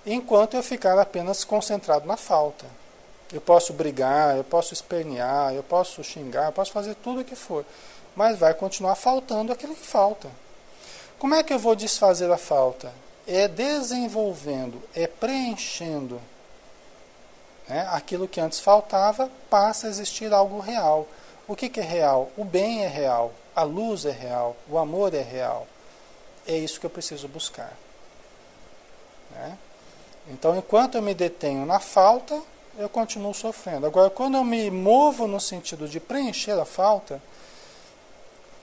enquanto eu ficar apenas concentrado na falta. Eu posso brigar, eu posso espernear, eu posso xingar, eu posso fazer tudo o que for, mas vai continuar faltando aquilo que falta. Como é que eu vou desfazer a falta? É desenvolvendo, é preenchendo. Né? Aquilo que antes faltava passa a existir algo real. O que é real? O bem é real, a luz é real, o amor é real. É isso que eu preciso buscar. Né? Então, enquanto eu me detenho na falta, eu continuo sofrendo. Agora, quando eu me movo no sentido de preencher a falta,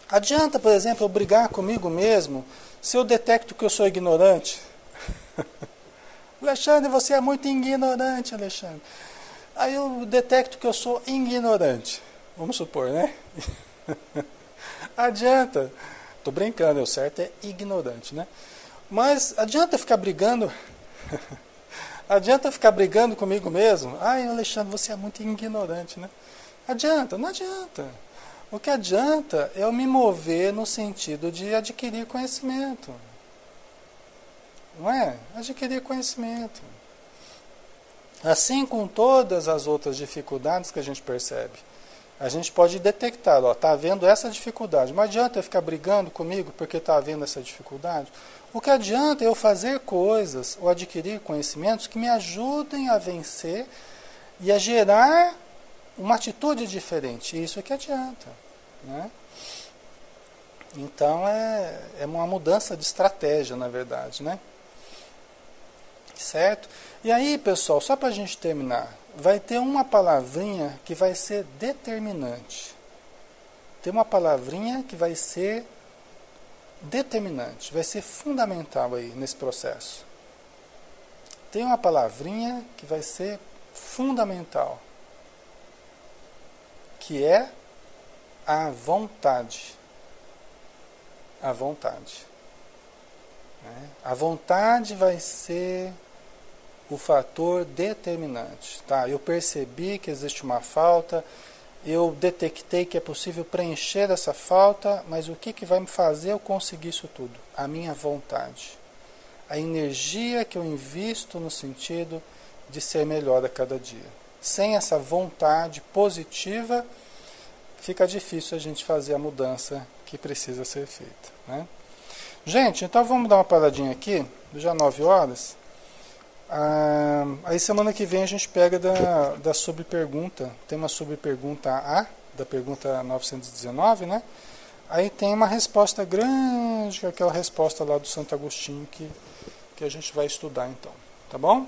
adianta, por exemplo, eu brigar comigo mesmo se eu detecto que eu sou ignorante? Alexandre, você é muito ignorante, Alexandre. Aí eu detecto que eu sou ignorante. Vamos supor, né? Adianta. Estou brincando, o certo é ignorante, né? Mas adianta ficar brigando... Adianta ficar brigando comigo mesmo? Ai, Alexandre, você é muito ignorante, né? Adianta? Não adianta. O que adianta é eu me mover no sentido de adquirir conhecimento. Não é? Adquirir conhecimento. Assim com todas as outras dificuldades que a gente percebe. A gente pode detectar, está havendo essa dificuldade. Não adianta eu ficar brigando comigo porque está havendo essa dificuldade. O que adianta é eu fazer coisas ou adquirir conhecimentos que me ajudem a vencer e a gerar uma atitude diferente. Isso é que adianta. Né? Então é uma mudança de estratégia, na verdade. Né? Certo? E aí, pessoal, só para a gente terminar, vai ter uma palavrinha que vai ser determinante. Tem uma palavrinha que vai ser determinante, vai ser fundamental aí nesse processo. Tem uma palavrinha que vai ser fundamental, que é a vontade. A vontade. Né? A vontade vai ser o fator determinante. Tá? Eu percebi que existe uma falta, eu detectei que é possível preencher essa falta, mas o que vai me fazer eu conseguir isso tudo? A minha vontade. A energia que eu invisto no sentido de ser melhor a cada dia. Sem essa vontade positiva, fica difícil a gente fazer a mudança que precisa ser feita. Né? Gente, então vamos dar uma paradinha aqui, já 9 horas. Aí semana que vem a gente pega da subpergunta. Tem uma subpergunta A, da pergunta 919, né? Aí tem uma resposta grande, que é aquela resposta lá do Santo Agostinho que a gente vai estudar então. Tá bom?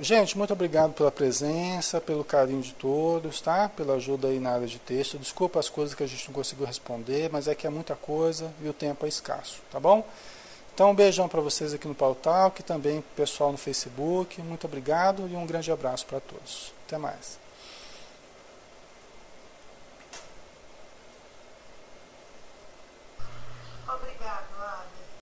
Gente, muito obrigado pela presença, pelo carinho de todos, tá? Pela ajuda aí na área de texto. Desculpa as coisas que a gente não conseguiu responder, mas é que é muita coisa e o tempo é escasso, tá bom? Então, um beijão para vocês aqui no Paulo Talk, também pro pessoal no Facebook. Muito obrigado e um grande abraço para todos. Até mais. Obrigado, Ana.